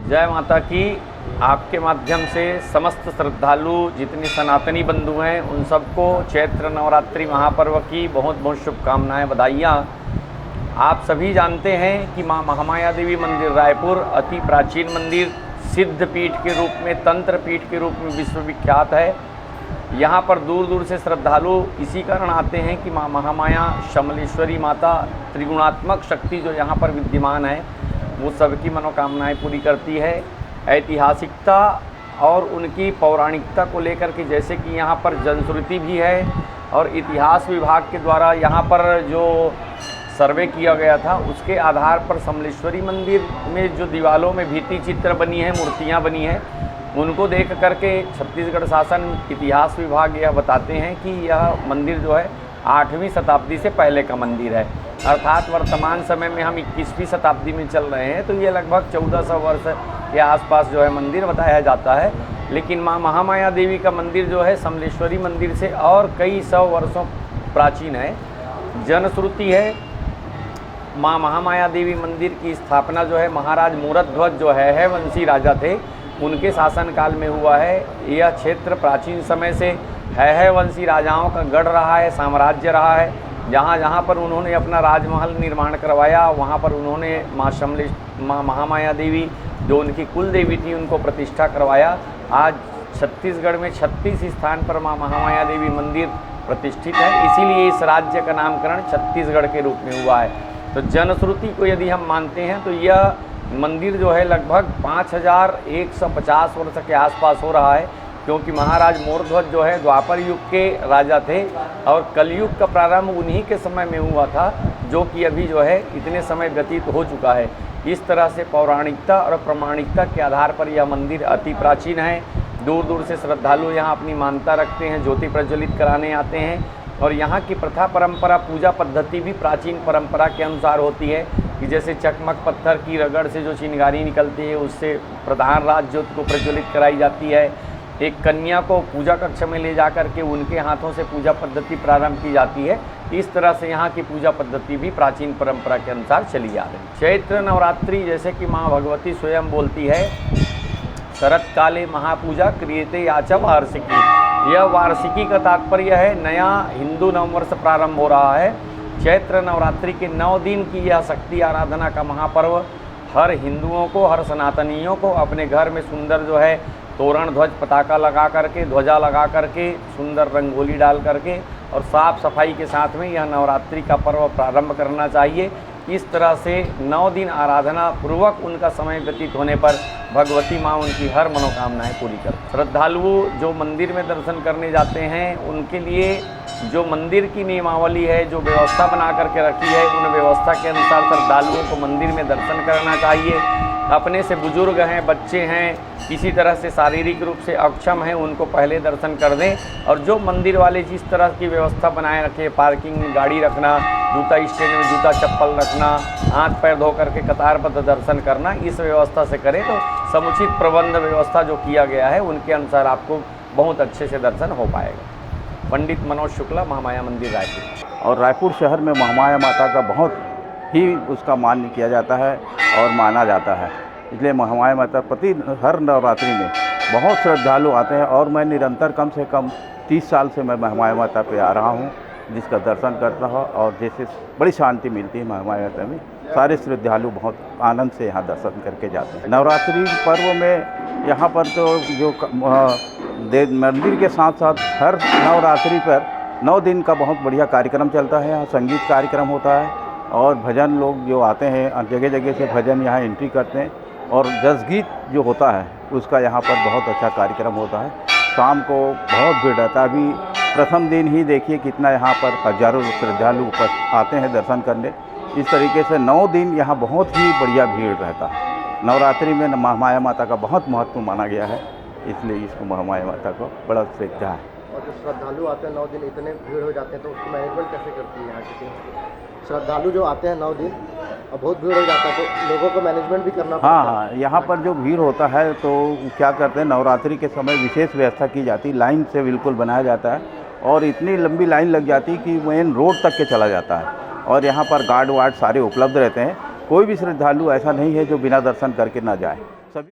जय माता की। आपके माध्यम से समस्त श्रद्धालु जितने सनातनी बंधु हैं उन सबको चैत्र नवरात्रि महापर्व की बहुत बहुत शुभकामनाएं, बधाइयाँ। आप सभी जानते हैं कि माँ महामाया देवी मंदिर रायपुर अति प्राचीन मंदिर, सिद्ध पीठ के रूप में, तंत्र पीठ के रूप में विश्वविख्यात है। यहाँ पर दूर दूर से श्रद्धालु इसी कारण आते हैं कि माँ महामाया शमलेश्वरी माता त्रिगुणात्मक शक्ति जो यहाँ पर विद्यमान है वो सबकी मनोकामनाएं पूरी करती है। ऐतिहासिकता और उनकी पौराणिकता को लेकर के जैसे कि यहाँ पर जनश्रुति भी है और इतिहास विभाग के द्वारा यहाँ पर जो सर्वे किया गया था उसके आधार पर समलेश्वरी मंदिर में जो दीवारों में भित्ति चित्र बनी है, मूर्तियाँ बनी हैं, उनको देख करके छत्तीसगढ़ शासन इतिहास विभाग यह बताते हैं कि यह मंदिर जो है 8वीं शताब्दी से पहले का मंदिर है। अर्थात वर्तमान समय में हम 21वीं शताब्दी में चल रहे हैं, तो ये लगभग 1400 वर्ष के आसपास जो है मंदिर बताया जाता है। लेकिन माँ महामाया देवी का मंदिर जो है समलेश्वरी मंदिर से और कई सौ वर्षों प्राचीन है। जनश्रुति है माँ महामाया देवी मंदिर की स्थापना जो है महाराज मूरध्वज जो है वंशी राजा थे, उनके शासनकाल में हुआ है। यह क्षेत्र प्राचीन समय से है वंशी राजाओं का गढ़ रहा है, साम्राज्य रहा है। जहाँ जहाँ पर उन्होंने अपना राजमहल निर्माण करवाया वहाँ पर उन्होंने माँ महामाया देवी जो उनकी कुल देवी थी उनको प्रतिष्ठा करवाया। आज छत्तीसगढ़ में 36 स्थान पर माँ महामाया देवी मंदिर प्रतिष्ठित है, इसीलिए इस राज्य का नामकरण छत्तीसगढ़ के रूप में हुआ है। तो जनश्रुति को यदि हम मानते हैं तो यह मंदिर जो है लगभग 5150 वर्ष के आसपास हो रहा है, क्योंकि महाराज मूरध्वज जो है द्वापर युग के राजा थे और कलयुग का प्रारंभ उन्हीं के समय में हुआ था, जो कि अभी जो है इतने समय व्यतीत हो चुका है। इस तरह से पौराणिकता और प्रामाणिकता के आधार पर यह मंदिर अति प्राचीन है। दूर दूर से श्रद्धालु यहाँ अपनी मान्यता रखते हैं, ज्योति प्रज्वलित कराने आते हैं। और यहाँ की प्रथा परंपरा, पूजा पद्धति भी प्राचीन परंपरा के अनुसार होती है कि जैसे चकमक पत्थर की रगड़ से जो चिंगारी निकलती है उससे प्रधान राज ज्योति को प्रज्वलित कराई जाती है। एक कन्या को पूजा कक्ष में ले जाकर के उनके हाथों से पूजा पद्धति प्रारंभ की जाती है। इस तरह से यहाँ की पूजा पद्धति भी प्राचीन परंपरा के अनुसार चली आ रही। चैत्र नवरात्रि जैसे कि माँ भगवती स्वयं बोलती है, शरत काले महापूजा क्रियते याचा वार्षिकी। यह वार्षिकी का तात्पर्य है नया हिंदू नववर्ष प्रारंभ हो रहा है। चैत्र नवरात्रि के 9 दिन की यह शक्ति आराधना का महापर्व हर हिंदुओं को, हर सनातनियों को अपने घर में सुंदर जो है तोरण ध्वज पताका लगा करके, ध्वजा लगा करके, सुंदर रंगोली डाल करके और साफ़ सफाई के साथ में यह नवरात्रि का पर्व प्रारंभ करना चाहिए। इस तरह से 9 दिन आराधना पूर्वक उनका समय व्यतीत होने पर भगवती माँ उनकी हर मनोकामनाएं पूरी करती। श्रद्धालु जो मंदिर में दर्शन करने जाते हैं उनके लिए जो मंदिर की नियमावली है, जो व्यवस्था बना करके रखी है, उन व्यवस्था के अनुसार श्रद्धालुओं को मंदिर में दर्शन करना चाहिए। अपने से बुजुर्ग हैं, बच्चे हैं, किसी तरह से शारीरिक रूप से अक्षम हैं, उनको पहले दर्शन कर दें। और जो मंदिर वाले जिस तरह की व्यवस्था बनाए रखे, पार्किंग में गाड़ी रखना, जूता स्टैंड में जूता चप्पल रखना, हाथ पैर धो करके कतारबद्ध दर्शन करना, इस व्यवस्था से करें तो समुचित प्रबंध व्यवस्था जो किया गया है उनके अनुसार आपको बहुत अच्छे से दर्शन हो पाएगा। पंडित मनोज शुक्ला, महामाया मंदिर रायपुर। और रायपुर शहर में महामाया माता का बहुत ही उसका मान किया जाता है और माना जाता है, इसलिए महामाया माता प्रति हर नवरात्रि में बहुत श्रद्धालु आते हैं। और मैं निरंतर कम से कम 30 साल से मैं महामाया माता पे आ रहा हूँ, जिसका दर्शन करता हूँ और जैसे बड़ी शांति मिलती है महामाया माता में। सारे श्रद्धालु बहुत आनंद से यहाँ दर्शन करके जाते हैं। नवरात्रि पर्व में यहाँ पर तो जो मंदिर के साथ साथ हर नवरात्रि पर 9 दिन का बहुत बढ़िया कार्यक्रम चलता है। यहाँ संगीत कार्यक्रम होता है और भजन लोग जो आते हैं जगह जगह से भजन यहाँ एंट्री करते हैं। और जसगीत जो होता है उसका यहाँ पर बहुत अच्छा कार्यक्रम होता है। शाम को बहुत भीड़ रहता है। अभी प्रथम दिन ही देखिए कितना यहाँ पर हजारों श्रद्धालु आते हैं दर्शन करने। इस तरीके से 9 दिन यहाँ बहुत ही बढ़िया भीड़ रहता है। नवरात्रि में महामाया माता का बहुत महत्व माना गया है, इसलिए इसको महामाया माता को बड़ा श्रद्धा है। और जो श्रद्धालु आते हैं 9 दिन, इतने भीड़ हो जाते हैं तो उसको मैनेजमेंट कैसे करती है यहाँ की? श्रद्धालु जो आते हैं 9 दिन और बहुत भीड़ हो जाता है तो लोगों को मैनेजमेंट भी करना पड़ता है। हाँ, यहाँ पर जो भीड़ होता है तो क्या करते हैं, नवरात्रि के समय विशेष व्यवस्था की जाती है, लाइन से बिल्कुल बनाया जाता है और इतनी लंबी लाइन लग जाती है कि मेन रोड तक के चला जाता है। और यहाँ पर गार्ड वार्ड सारे उपलब्ध रहते हैं कोई भी श्रद्धालु ऐसा नहीं है जो बिना दर्शन करके ना जाए। सभी